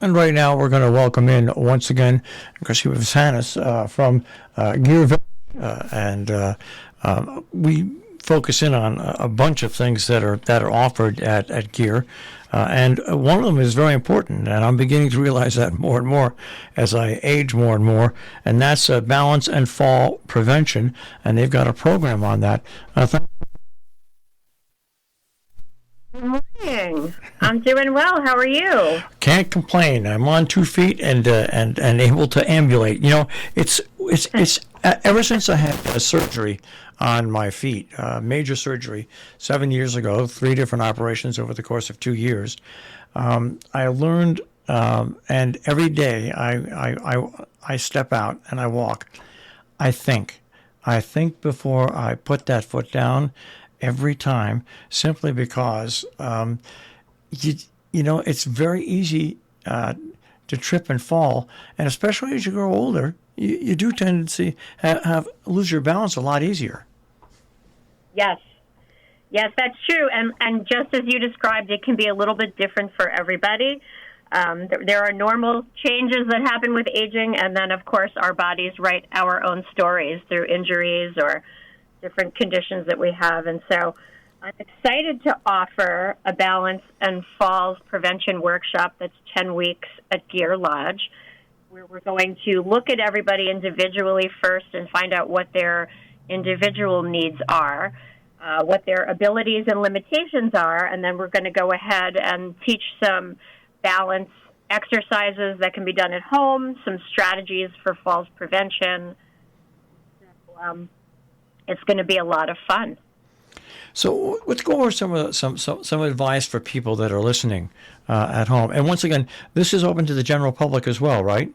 And right now, we're going to welcome in once again Befanis from Geer, and we focus in on a bunch of things that are offered at Geer, and one of them is very important, and I'm beginning to realize that more and more as I age more and more, and that's balance and fall prevention, and they've got a program on that. Good morning. I'm doing well. How are you? Can't complain. I'm on 2 feet and able to ambulate. You know, it's ever since I had a surgery on my feet, major surgery 7 years ago, 3 different operations over the course of 2 years. I learned, and every day I step out and I walk. I think. I think before I put that foot down every time, simply because you you know it's very easy to trip and fall, and especially as you grow older, you do tend to have lose your balance a lot easier. Yes. Yes, that's true. And just as you described, it can be a little bit different for everybody. There are normal changes that happen with aging, and then, of course, our bodies write our own stories through injuries or different conditions that we have. And so I'm excited to offer a balance and falls prevention workshop that's 10 weeks at Geer Lodge, where we're going to look at everybody individually first and find out what their individual needs are, what their abilities and limitations are, and then we're going to go ahead and teach some balance exercises that can be done at home, some strategies for falls prevention. So, it's going to be a lot of fun. So let's go over some advice for people that are listening at home. And once again, this is open to the general public as well, right?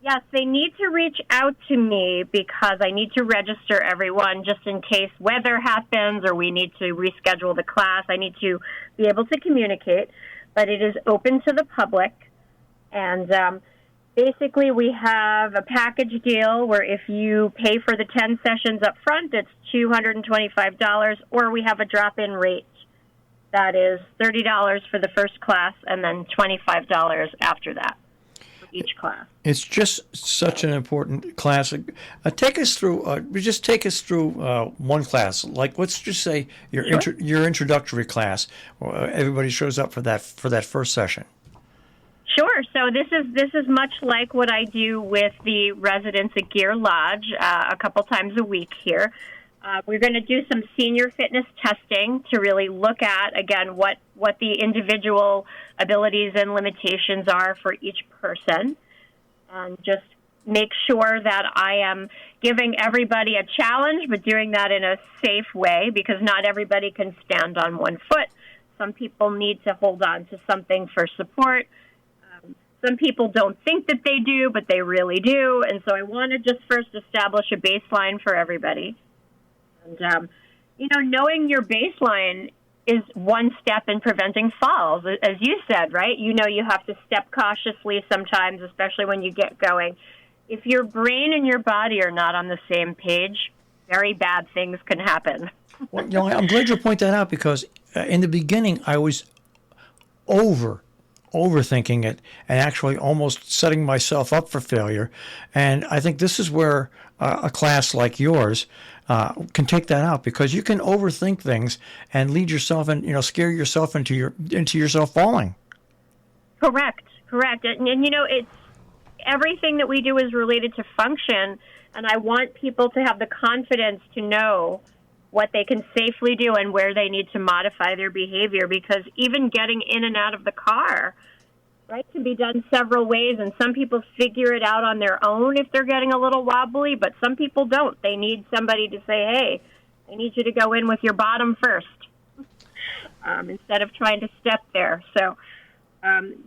Yes, they need to reach out to me because I need to register everyone just in case weather happens or we need to reschedule the class. I need to be able to communicate, but it is open to the public. And basically, we have a package deal where if you pay for the 10 sessions up front, it's $225, or we have a drop-in rate that is $30 for the first class and then $25 after that for each class. It's just such an important class. Take us through. Take us through one class. Like, let's just say your introductory class. Everybody shows up for that first session. Sure. So this is much like what I do with the residents at Geer Lodge a couple times a week here. We're going to do some senior fitness testing to really look at, again, what the individual abilities and limitations are for each person, and just make sure that I am giving everybody a challenge, but doing that in a safe way, because not everybody can stand on one foot. Some people need to hold on to something for support. Some people don't think that they do, but they really do. And so I want to just first establish a baseline for everybody. And, knowing your baseline is one step in preventing falls. As you said, right? You have to step cautiously sometimes, especially when you get going. If your brain and your body are not on the same page, very bad things can happen. Well, I'm glad you point that out, because in the beginning I was overthinking it and actually almost setting myself up for failure. And I think this is where a class like yours can take that out, because you can overthink things and lead yourself and scare yourself into yourself falling. Correct. And it's everything that we do is related to function, and I want people to have the confidence to know what they can safely do and where they need to modify their behavior, because even getting in and out of the car, right, can be done several ways, and some people figure it out on their own if they're getting a little wobbly, but some people don't. They need somebody to say, hey, I need you to go in with your bottom first, instead of trying to step there. So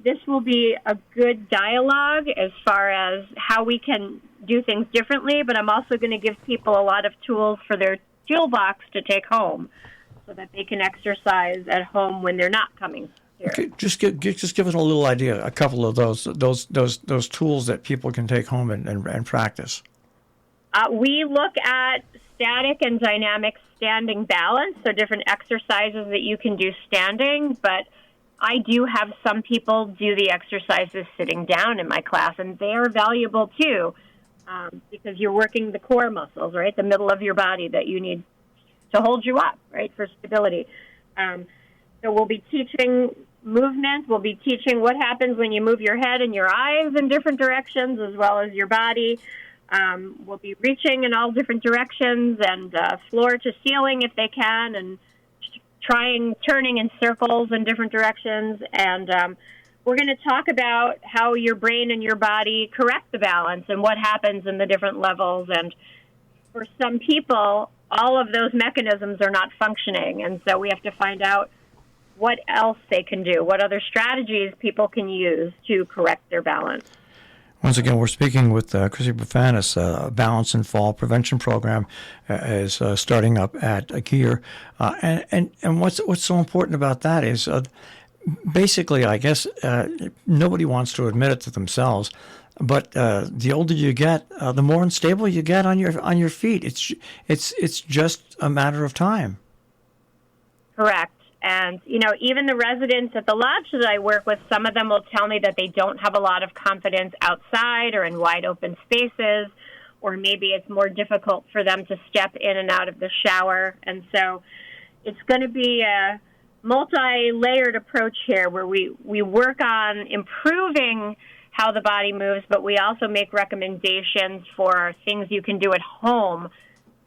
this will be a good dialogue as far as how we can do things differently, but I'm also going to give people a lot of tools for their toolbox to take home so that they can exercise at home when they're not coming here. Okay, just give us a little idea, a couple of those tools that people can take home and practice. We look at static and dynamic standing balance, so different exercises that you can do standing, but I do have some people do the exercises sitting down in my class, and they are valuable too, because you're working the core muscles, right, the middle of your body that you need to hold you up, right, for stability. So we'll be teaching movement. We'll be teaching what happens when you move your head and your eyes in different directions, as well as your body. We'll be reaching in all different directions, and floor to ceiling if they can, and turning in circles in different directions. And we're going to talk about how your brain and your body correct the balance and what happens in the different levels. And for some people, all of those mechanisms are not functioning, and so we have to find out what else they can do, what other strategies people can use to correct their balance. Once again, we're speaking with Chrissy Befanis. Balance and Fall Prevention Program is starting up at Geer. And what's so important about that is basically, I guess, nobody wants to admit it to themselves, but the older you get, the more unstable you get on your feet. It's just a matter of time. Correct. And, even the residents at the lodge that I work with, some of them will tell me that they don't have a lot of confidence outside or in wide open spaces, or maybe it's more difficult for them to step in and out of the shower. And so it's going to be a multi-layered approach here where we work on improving how the body moves, but we also make recommendations for things you can do at home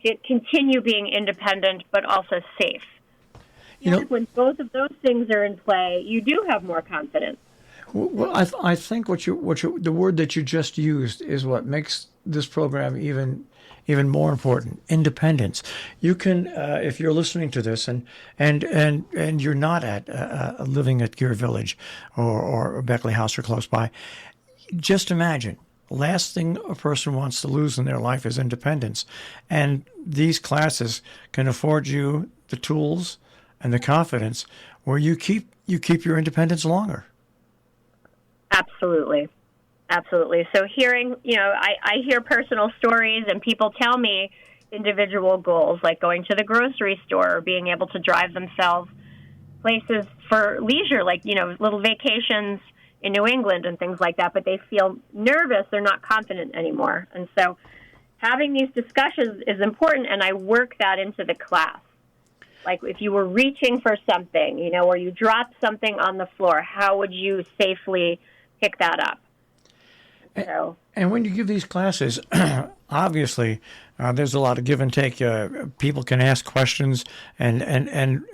to continue being independent but also safe. When both of those things are in play, you do have more confidence. Well, I think the word that you just used is what makes this program even more important. Independence. You can, if you're listening to this and you're not at living at Geer Village or Beckley House or close by, just imagine. The last thing a person wants to lose in their life is independence, and these classes can afford you the tools and the confidence where you keep your independence longer. Absolutely. So hearing, I hear personal stories, and people tell me individual goals, like going to the grocery store or being able to drive themselves places for leisure, like, little vacations in New England and things like that, but they feel nervous. They're not confident anymore. And so having these discussions is important, and I work that into the class. Like if you were reaching for something, or you dropped something on the floor, how would you safely pick that up? And when you give these classes, obviously, there's a lot of give and take. People can ask questions and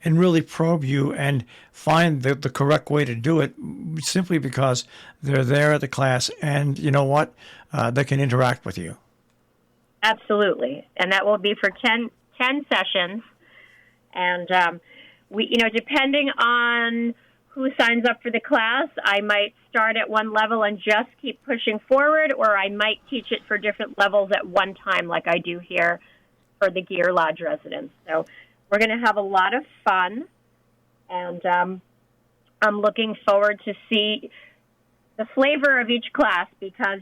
really probe you and find the correct way to do it, simply because they're there at the class, and you know what, they can interact with you. Absolutely, and that will be for 10 sessions. And we, depending on who signs up for the class, I might start at one level and just keep pushing forward, or I might teach it for different levels at one time, like I do here for the Geer Lodge residents. So we're going to have a lot of fun, and I'm looking forward to see the flavor of each class, because,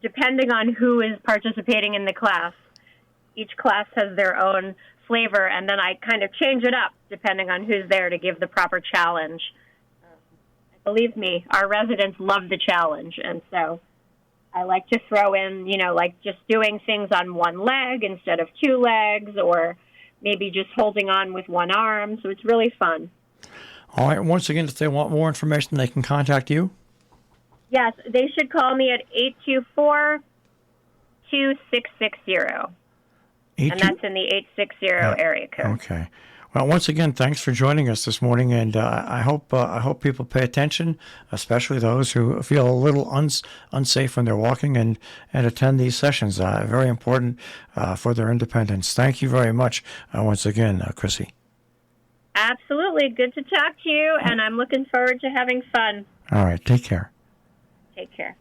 depending on who is participating in the class, each class has their own flavor, and then I kind of change it up depending on who's there to give the proper challenge. Believe me, our residents love the challenge, and so I like to throw in, like just doing things on one leg instead of two legs, or maybe just holding on with one arm, so it's really fun. All right, once again, if they want more information, they can contact you? Yes, they should call me at 824-2660. And that's in the 860 area code. Okay. Well, once again, thanks for joining us this morning, and I hope people pay attention, especially those who feel a little unsafe when they're walking, and attend these sessions. Very important for their independence. Thank you very much once again, Chrissy. Absolutely. Good to talk to you, and I'm looking forward to having fun. All right. Take care. Take care.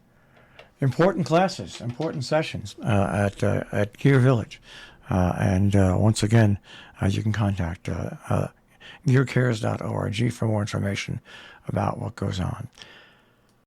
Important classes, important sessions at Geer Village. And once again, you can contact geercares.org for more information about what goes on.